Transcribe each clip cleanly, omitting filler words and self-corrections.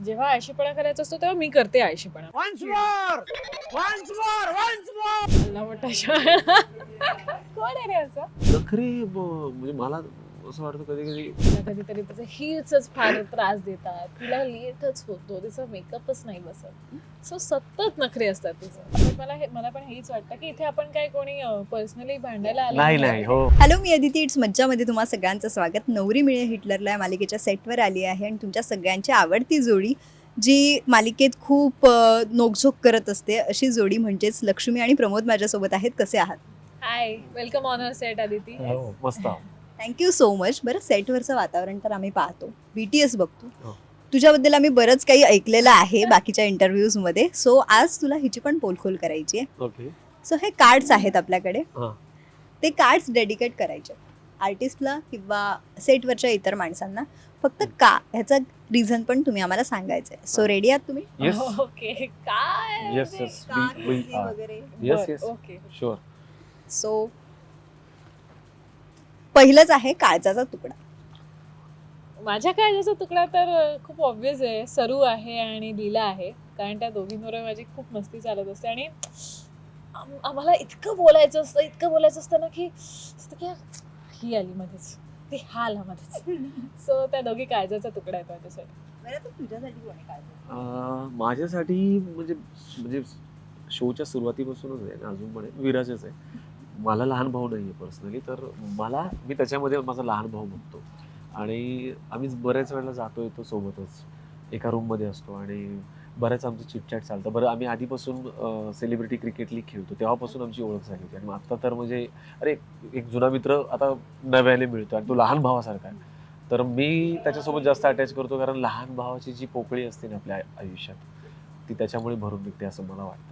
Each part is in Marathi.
जेव्हा आळशीपणा करायचा असतो तेव्हा मी करते आळशीपणा. अल्ला मोठा शाळा. कोण आहे रे असं? नखरे म्हणजे मला असं वाटतं कधी कधी तिला कधीतरी तिचे हील्सच फार त्रास देतात, तिला लेटच होतो, तिचा मेकअपच नाही बसत, सो सतत नखरे असतात तिचं. पण मला पण हेच वाटतं की इथे आपण काय कोणी पर्सनली भांडायला आलो नाही नाहीये. नाही हो हॅलो, मी अदिती. इट्स मज्जामध्ये तुम्हा सगळ्यांचं स्वागत. नवरी मिळे हिटलरला या मालिकेच्या सेटवर आली आहे आणि तुमच्या सगळ्यांची आवडती जोडी, जी मालिकेत खूप नोकझोक करत असते, अशी जोडी म्हणजेच लक्ष्मी आणि प्रमोद माझ्यासोबत आहेत. कसे आहात? Hi, welcome on our set Aditi. हो मस्त थँक्यू सो मच. बरं, सेटवरचं वातावरण तर आम्ही पाहतो, BTS बघतो. हो. तुझ्याबद्दल आम्ही बरंच काही ऐकलेलं आहे बाकीच्या इंटरव्ह्यूजमध्ये. सो आज तुला हिची पण पोलखोल करायची आहे. ओके सो हे कार्ड्स आहेत आपल्याकडे, हां ते कार्ड्स डेडिकेट करायचे आर्टिस्टला किंवा सेटवरच्या इतर माणसांना. फक्त का ह्याचा रिझन पण तुम्ही आम्हाला सांगायचं आहे. सो रेडी आहात तुम्ही? येस ओके, काय येस रे? येस का, वी किस्से वगैरे. येस बरं, येस ओके. शुअर सो पहिलंच आहे काळजाचा तुकडा. माझ्या काळजाचा तुकडा तर खूप ऑब्विस आहे, सरू आहे आणि लीला आहे. कारण त्या दोघींवर माझी खूप मस्ती चालत असते आणि आम्हाला इतकं बोलायचं असतं ना की ही आली मध्येच, ती हा आला मध्येच. सो त्या दोघी काळजाचा तुकडा आहे माझ्यासाठी. बरं, तर तुझ्यासाठी कोण आहे काळजाचा? माझ्यासाठी म्हणजे शोच्या सुरुवातीपासूनच आहे अजून पण आहे, विराजच आहे. मला लहान भाऊ नाही आहे पर्सनली, तर मी त्याच्यामध्ये माझा लहान भाऊ बघतो आणि आम्ही बऱ्याच वेळेला जातो येतो सोबतच, एका रूममध्ये असतो आणि बऱ्याच आमचं चिटचॅट चालतं. बरं, आम्ही आधीपासून सेलिब्रिटी क्रिकेट लीग खेळतो, तेव्हापासून आमची ओळख झाली होती. आणि मग आत्ता तर म्हणजे अरे, एक जुना मित्र आता नव्याने मिळतो आणि तो लहान भावासारखा आहे. तर मी त्याच्यासोबत जास्त अटॅच करतो, कारण लहान भावाची जी पोकळी असते ना आपल्या आयुष्यात, ती त्याच्यामुळे भरून निघते असं मला वाटतं.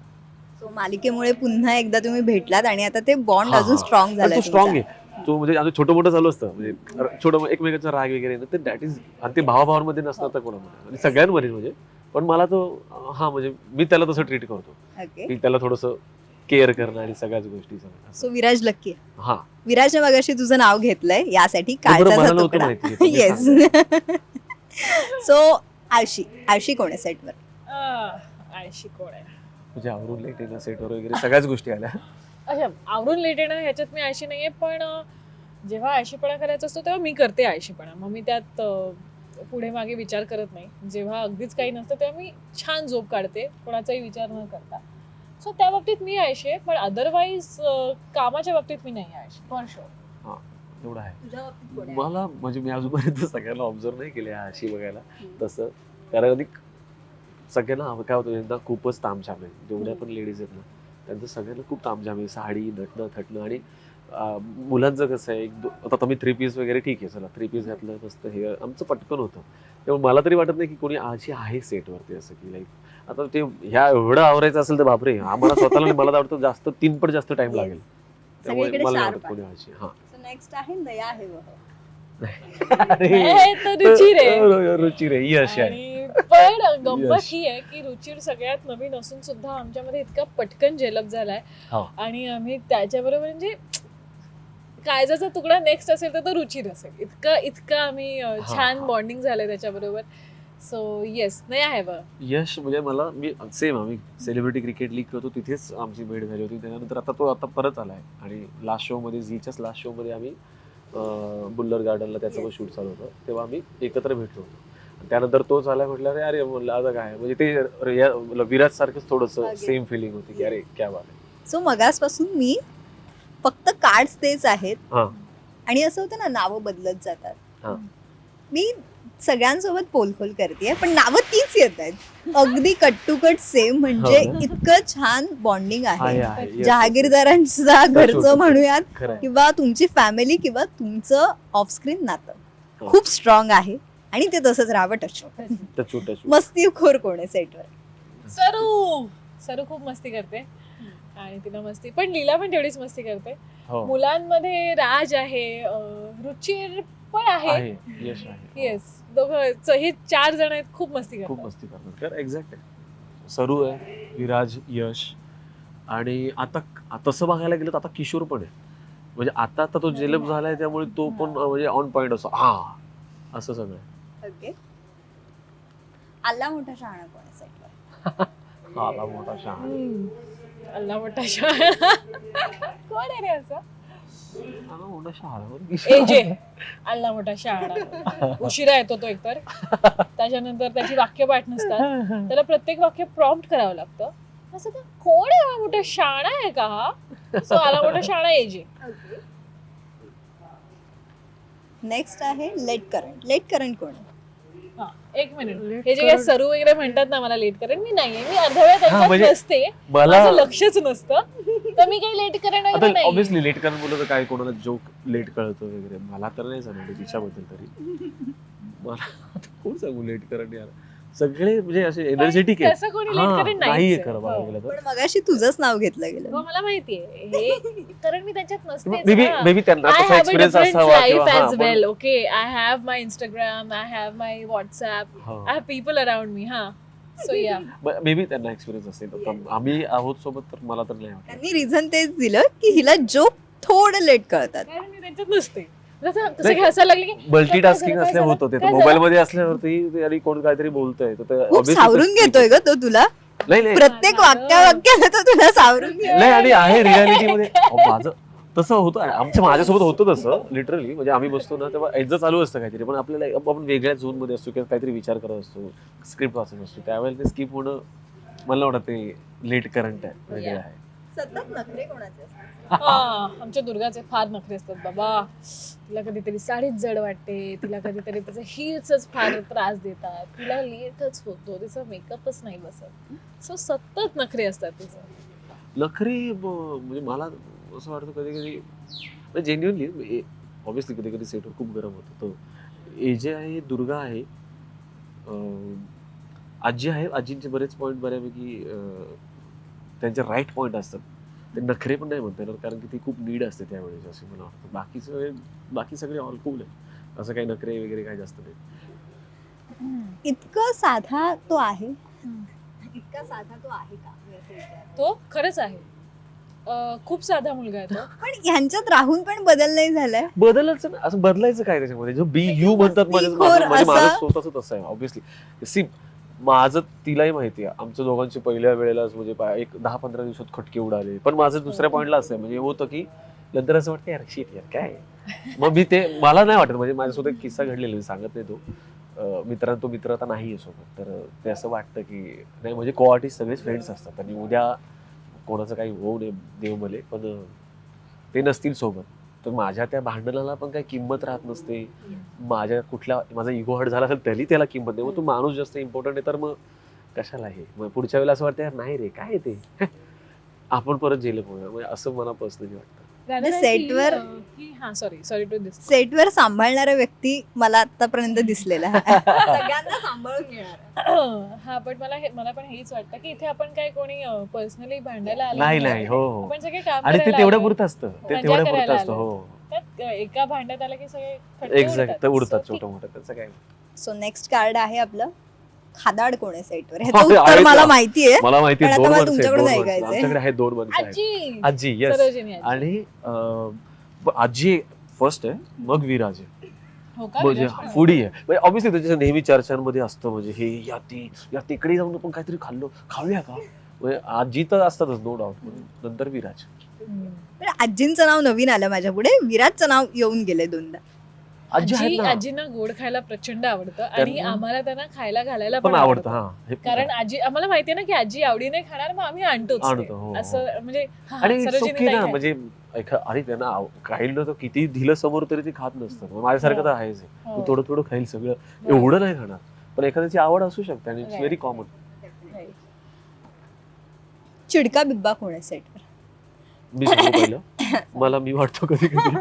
सो मालिकेमुळे पुन्हा एकदा तुम्ही भेटलात आणि आता ते बॉन्ड हां, अजून हां. स्ट्रॉंग पण झालाय तो स्ट्रॉंग तुमचा. आहे. तो म्हणजे आमचं छोटं मोठं चालू असतं, म्हणजे छोटं एकमेकांचा राग वगैरे ना, ते दॅट इज, आणि ते भावाभावांमध्ये नसतं तर कोणामध्ये आणि सगळ्यांमध्ये म्हणजे. पण मला तो म्हणजे मी त्याला तसं ट्रीट करतो, ओके. की त्याला थोडंसं केअर करणं आणि सगळ्याच गोष्टी सगळ्या सो असं. विराज लक्की आहे. हां विराजने मगाशी तुझं नाव घेतलंय यासाठी बरं, काळजाचा मला नव्हतं तुकडा. माहिती, तुम्ही येस. सांगा. सो आळशी कोण आहे सेटवर? आळशी कोण आहे? म्हणजे आवरून लेट येणं, सेटवर वगैरे सगळ्याच गोष्टी आल्या. अच्छा, आवरून लेट येणं ह्याच्यात मी आळशी नाहीये, पण जेव्हा आळशीपणा करायचा असतो तेव्हा मी करते आळशीपणा. मग मी त्यात पुढे मागे विचार करत नाही. जेव्हा अगदीच काही नसतं तेव्हा मी छान झोप काढते, कोणाचाही विचार न करता. सो त्या बाबतीत मी आळशी आहे, पण अदरवाईज कामाच्या बाबतीत मी नाही आळशी, फॉर शुअर. हां, एवढं आहे. तुझ्या बाबतीत कोण आहे? मला म्हणजे मी अजूनपर्यंत सगळ्यांना ऑब्झर्व नाही केले अशी बघायला तसं, कारण अधिक सगळ्यांना काय होतं, एकदा खूपच तामझाम आहे. जेवढ्या पण लेडीज आहेत ना, त्यांचं सगळ्याला खूप तामझाम आहे. साडी नटणं थटणं. आणि मुलांचं कसं आहे, आता तुम्ही 3 पीस वगैरे ठीक आहे, चला 3 पीस घातलं मस्त, हे आमचं पटकन होतं. त्यामुळे मला तरी वाटत नाही की कोणी अशी आहे सेटवरती असं की लाईक आता ते ह्या एवढं आवरायचं असेल तर बापरे, आम्हाला स्वतःला आणि मला तर वाटतं जास्त 3 पट जास्त टाइम लागेल. त्यामुळे सगळीकडे मला नाही sharp वाटत कोणी अशी. हां सो नेक्स्ट आहे दया आहे वह. हे तर रुचिर आहे. रुचिर आहे, यश आहे. आणि पण गंमत यश. ही आहे की रुचिर सगळ्यात नवीन असून सुद्धा आमच्यामध्ये इतका पटकन जेलप झालाय. हो. आणि आम्ही त्याच्याबरोबर म्हणजे काळजाचा तुकडा नेक्स्ट असेल तर तो रुचिर असेल, इतका आम्ही छान हा. बॉन्डिंग झालंय त्याच्याबरोबर. सो येस, नाही आहे बा. यश म्हणजे मी सेम, आम्ही सेलिब्रिटी क्रिकेट लीग करतो, तिथेच आमची भेट झाली होती. त्यानंतर आता परत आलाय आणि लास्ट शो मध्ये, झीच्याच लास्ट शो मध्ये आम्ही बुल्लर गार्डनला त्याचं पण शूट चालू होतं, तेव्हा आम्ही एकत्र भेटलो होतो. त्यानंतर तोच आला, म्हटलं अरे म्हणलं आता काय म्हणजे ते विराज सारखंच थोडंसं सेम फिलिंग होती की अरे क्या बात आहे. सो मगासपासून मी फक्त कार्ड्स तेच आहेत हां आणि असं होतं ना, नावं बदलत जातात. हां मी सगळ्यांसोबत पोलखोल करते, पण नावं तीच येत आहेत अगदी कट टू कट सेम. म्हणजे हो ना? इतकं छान बॉन्डिंग आहे आहे. Yes, yes, yes. जहागीरदारांचा घरचं म्हणूयात खरं आहे. किंवा तुमची फॅमिली किंवा तुमचं ऑफस्क्रीन नातं हो. खूप स्ट्रॉंग आहे आणि ते तसंच राहावं. टच टचू. मस्तीखोर कोण आहे सेटवर? सरू खूप मस्ती करते आणि तिला मस्ती, पण लीला पण तेवढीच मस्ती करते. हो. मुलांमध्ये राज आहे, रुचिर पण आहे, यश आहे. येस. दोघं हे 4 जण आहेत, खूप मस्ती खूप करतात. मस्ती करतात. एक्झॅक्ट आहे. सरू आहे, विराज, यश, आणि आता तसं बघायला गेलं तर आता किशोर पण आहे. म्हणजे आता तो जेलप झालाय, त्यामुळे तो पण म्हणजे ऑन पॉइंट असतो. असं सगळं. ओके. आला मोठा शहाणा कोण आहे सेटवर? आला मोठा शहाणा. अल्ला मोठा शहाणा कोण आहे रे असं? आला मोठा शहाणा एजे अल्ला मोठा शहाणा. उशिरा येतो तो एकतर, त्याच्यानंतर त्याची वाक्य पाठ नसतात, त्याला प्रत्येक वाक्य प्रॉम्प्ट करावं लागतं. असं का कोण आहे हा मोठा शहाणा आहे का हा? सो आला मोठा शहाणा एजे. नेक्स्ट आहे लेट करंट. लेट करंट कोण आहे? हा, एक मिनिट. हे जे काही सरू वगैरे म्हणतात ना मला लेट करेन, मी नाहीये. मी अर्ध्या वेळा त्यांच्यात म्हणजे नसते, मला माझं लक्षच नसतं, तर मी काही लेट करेन वगैरे आता नाही. ऑब्व्हियसली लेट करणं बोललं तर काय कोणाला जोक लेट कळतं वगैरे, मला तर नाही जाणवलं तिच्याबद्दल तरी. मला आता कोण सांगू लेट करण यार, सगळे म्हणजे असे एनर्जेटिक आहेत. तसं कोणी लेट करेन नाहीये नाही. खरं बघायला गेलं तर. पण मगाशी तुझंच नाव घेतलं गेलं. मला माहितीये हे, कारण मी त्यांच्यात नसते. मे बी त्यांना I तसा have a एक्सपिरियन्स different असावा life किंवा as हा, पण- well. Okay, I have my Instagram, I have my WhatsApp, हा. I have people around me. हा, so yeah. मे बी त्यांना एक्सपिरियन्स असेल. आता आम्ही आहोत सोबत तर मला तर नाही वाटत. त्यांनी रिझन तेच दिलं की हिला जोक थोडं लेट कळतात. कारण मी त्यांच्यात नसते. जसं कसं की हसायला लागले की मल्टीटास्किंग काय असल्या झालं? होत होते. काय मोबाईल मध्ये असल्यावरती आणि कोण काहीतरी बोलतोय तर ते खूप obviously सावरून तसं- घेतोय ग तो तुला. नाही नाही प्रत्येक वाक्याला तो तुला सावरून घेतोय. नाही आणि आहे रियालिटी मध्ये माझं तसं होतं. माझ्यासोबत होतं तसं लिटरली. म्हणजे आम्ही बसतो ना तेव्हा एकदा चालू असतं काहीतरी, पण आपल्याला आपण वेगळ्या झोन मध्ये असतो किंवा काहीतरी विचार करत असतो, स्क्रिप्ट वाचत असतो, त्यावेळेला ते स्किप होणं मला वाटतं ते लेट करंट आहे, वेगळं आहे. सतत नखरे कोणाचे असतात? हा, आमच्या दुर्गाचे फार नखरे असतात बाबा. तिला कधीतरी साडीच जड वाटते, तिला कधीतरी तिचे हील्सच फार त्रास देतात, तिला लेटच होतो, तिचा मेकअपच नाही बसत. सो सतत नखरे असतात तिचं. नखरे म्हणजे मला असं वाटतं कधी कधी जेन्युअनली ऑब्व्हियसली कधी कधी सेटवर खूप गरम होतं. तर एजे आहे, दुर्गा आहे, आजी आहे. आजींचे बरेच पॉईंट बऱ्यापैकी त्यांचे राईट पॉईंट असतात. ते नखरे पण नाही म्हणता येणार कारण की ती खूप नीड असते त्यावेळेस असं मला वाटतं. बाकी सगळे ऑल कूल आहे, असं काही नखरे वगैरे काही जास्त नाही. इतकं साधा तो आहे? इतका साधा तो आहे का? मी असं विचारते. तो खरंच आहे. खूप साधा मुलगा आहे तो. पण ह्यांच्यात राहून पण बदल नाही झालाय. बदलायचं ना, असं बदलायचं काय त्याच्यामध्ये? जो बी यू म्हणतात मस्तीखोर म्हणजे माझं असं- स्वतःच तसं आहे ऑब्व्हियसली. सी माझं तिलाही माहिती आहे, आमच्या दोघांची पहिल्या वेळेलाच म्हणजे एक 10-15 दिवसात खटके उडाले. पण माझं दुसऱ्या पॉईंटला असं आहे म्हणजे होतं की नंतर असं वाटतं यार शिट यार काय. मग मी ते मला नाही वाटत म्हणजे माझ्यासोबत एक किस्सा घडलेला मी सांगत नाही तो. तो मित्र आता नाही आहे सोबत, तर ते असं वाटतं की नाही म्हणजे कोआर्टिस्ट सगळेच फ्रेंड्स असतात आणि उद्या कोणाचं काही होऊ नये देव मले, पण ते नसतील सोबत तर माझ्या त्या भांडणाला पण काही किंमत राहत नसते. माझा इगो हर्ट झाला असेल तरी त्याला किंमत नाही. मग तो माणूस जास्त इम्पॉर्टंट आहे तर मग कशाला आहे. मग पुढच्या वेळेला असं वाटतं यार नाही रे काय ते आपण परत जेल म्हणजे असं मला पर्सनली वाटतं. सेटवर- सॉरी टू दिस. सेटवर सांभाळणारा व्यक्ती मला आतापर्यंत दिसलेला आहे. सगळ्यांना सांभाळून घेणार. हा, पण मला पण हेच वाटतं की इथे आपण काय कोणी पर्सनली भांडायला आलो नाही नाहीये. नाही हो हो. आपण सगळे काम आणि ते करायला तेवढ्या आलोय. पुरतं असतं, ते मजा तेवढ्या करायला पुरतं असतं. आलोय. हो त्यात एका भांड्यात आलं की सगळे खटके एक्झॅक्ट, उडतात. उडतात So, छोटं मोठं त्याचं काय. सो नेक्स्ट कार्ड आहे आपलं खादाड कोण आहे सेटवर? अरे, ह्याचं उत्तर आहेत मला ना. माहितीये. मला माहिती पण आता 2 मला माणसं आहेत, तुमच्याकडून 2 माणसं. ऐकायचंय. आमच्याकडे आहेत 2 माणसं आहेत. आजी आजी येस. सरोजिनी आजी. आणि आजी फर्स्ट आहे, मग विराज आहे. हो का? म्हणजे विराज पण आहे. फुडी आहे ऑब्व्हियसली. त्याच्या नेहमी चर्चांमध्ये असतं म्हणजे हे या तिकडे जाऊन आपण काहीतरी खाऊया का. म्हणजे आजी तर असतातच नो डाऊट, नंतर विराज. हम्म. पण आजींचं नाव नवीन आलं माझ्या पुढे. विराटचं नाव येऊन गेले दोनदा. आजी आहेत ना, आजींना गोड खायला प्रचंड आवडतं आणि त्यांना- आम्हाला त्यांना खायला घालायला पण आवडतं. हा हे पण कारण आजी आम्हाला माहितीये ना की आजी आवडीने खाणार, मग आम्ही आणतोच ते. आणतो, हो, हो. असं म्हणजे हा, आणि it's सरोजिनी okay ताई ना खाय- म्हणजे अरे त्यांना काही तो किती दिलं समोर तरी ते खात नसतं. मग माझ्यासारखं तर आहेच आहे. हो. थोडं थोडं खाईल सगळं, एवढं नाही खाणार. पण एखाद्याची आवड असू शकते आणि it's Right. Very common. Right. चिडका बिब्बा कोण आहे सेटवर? मी सांगू पहिलं मी वाटतो कधी कधी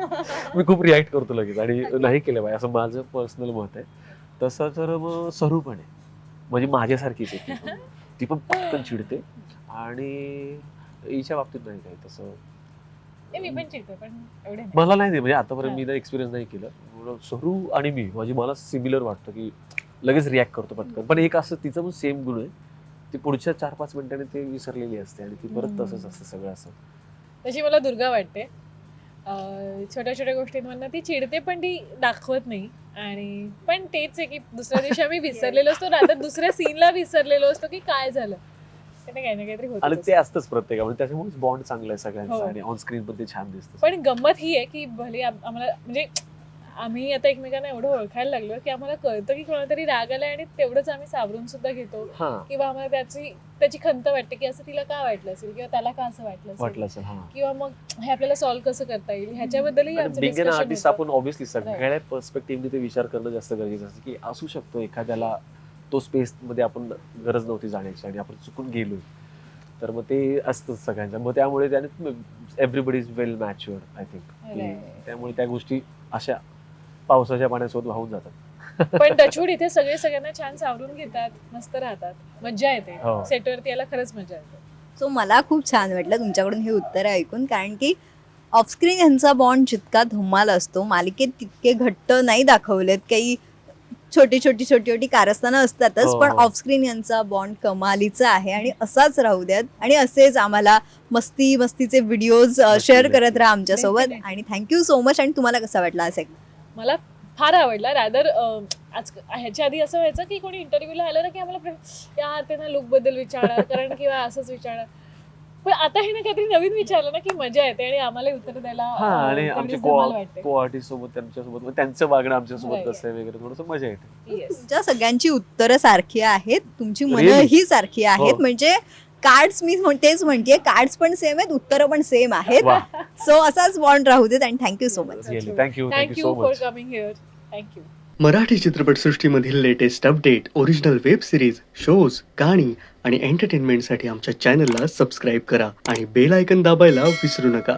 मी खूप रिॲक्ट करतो लगेच आणि नाही केलं पाहिजे असं माझं पर्सनल मत आहे. तसं तर मग सरू पण आहे म्हणजे माझ्यासारखीच आहे ती पण. ती पण पटकन चिडते आणि हिच्या बाबतीत नाही काही तसं. मी पण चिडते पण एवढे नाही. मला नाही म्हणजे आतापर्यंत मी एक्सपिरियन्स नाही केलं. सरू आणि मी म्हणजे मला सिमिलर वाटतं की लगेच रिॲक्ट करतो पटकन. पण एक असं तिचं पण सेम गुण आहे, ती पुढच्या 4-5 मिनिटांनी ते विसरलेली असते आणि ती परत तसंच असतं सगळं असं. तशी मला दुर्गा वाटते. छोट्या छोट्या गोष्टींमधनं ती चिडते पण ती दाखवत नाही. आणि पण तेच आहे की दुसऱ्या दिवशी आम्ही विसरलेलो असतो, रात्र दुसऱ्या सीनला विसरलेलो असतो की काय झालं, त्याने काही ना काहीतरी आणि होत ते असतंच प्रत्येकामध्ये, त्याच्यामुळेच बॉन्ड चांगला आहे सगळ्यांचा हो. आणि ऑन स्क्रीन पण ते छान दिसतं. पण गंमत ही आहे की भले आम्हाला म्हणजे आम्ही आता एकमेकांना एवढं ओळखायला लागलो की आम्हाला कळतं की कोणातरी राग आलाय आणि तेवढंच आम्ही सावरून सुद्धा घेतो हा किंवा आम्हाला त्याची खंत वाटते की असं तिला का वाटलं असेल किंवा त्याला का असं वाटलं असेल वाटलं असेल. हा किंवा मग हे आपल्याला सॉल्व्ह कसं करता येईल ह्याच्याबद्दलही आमचं बिंग अन discussion आर्टिस्ट होतं. आपण ऑब्व्हियसली सगळ्या पर्स्पेक्टिव्हने ते विचार करणं जास्त गरजेचं असतं की असू शकतो एखाद्याला तो स्पेस मध्ये आपण गरज नव्हती जाण्याची आणि आपण चुकून गेलोय, तर मग ते असतंच सगळ्यांच्या. मग त्यामुळे त्याने everybody is well matured I think. Right. त्यामुळे त्या गोष्टी अशा पावसाच्या पाण्यासोबत वाहून जातात. पण टचवूड इथे सगळे सगळ्यांना छान सावरून घेतात, मस्त राहतात, मज्जा येते हो. सेटवरती यायला, खरंच मजा येते. सो मला खूप छान वाटलं तुमच्याकडून हे उत्तर ऐकून, कारण की ऑफस्क्रीन यांचा बॉन्ड जितका धमाल असतो मालिकेत तितके घट्ट नाही दाखवलेत. काही छोटी छोटी कारस्थानं असतातच, हो, पण हो. ऑफस्क्रीन यांचा बॉन्ड कमालीचा आहे आणि असाच राहू द्यात आणि असेच आम्हाला मस्तीचे व्हिडिओज शेअर करत राहा आमच्यासोबत. Definitely. आणि थँक्यू सो मच. आणि तुम्हाला कसा वाटला हा segment? मला फार आवडला. रादर आज ह्याच्या आधी असं व्हायचं की कोणी इंटरव्ह्यूला आलं ना की आम्हाला यार त्यांना लुक बद्दल विचारणार कारण किंवा असंच विचारणार, पण आता हे ना काहीतरी नवीन विचारलं ना की मजा येते आणि आम्हाला उत्तर द्यायला हा आणि तेवढीच आमचे धमाल वाटते. को आर्टिस्ट सोबत त्यांच्यासोबत मग त्यांचं वागणं आमच्यासोबत Right. कसं आहे वगैरे थोडंसं मजा येते. Yes. तुमच्या सगळ्यांची उत्तरं सारखी आहेत, तुमची Really? मनंही सारखी आहेत. हो. म्हणजे कार्ड्स मी तेच म्हणतेय, कार्ड्स पण सेम आहेत, उत्तरं पण सेम आहेत. वा सो असाच बॉन्ड राहू देत आणि thank you so much. Really thank you thank you so for much. Coming here. Thank you. Marathi चित्रपटसृष्टीमधील latest update, original web series, shows, गाणी आणि एंटरटेनमेंटसाठी आमच्या चॅनलला सबस्क्राईब करा आणि बेल आयकन दाबायला विसरू नका.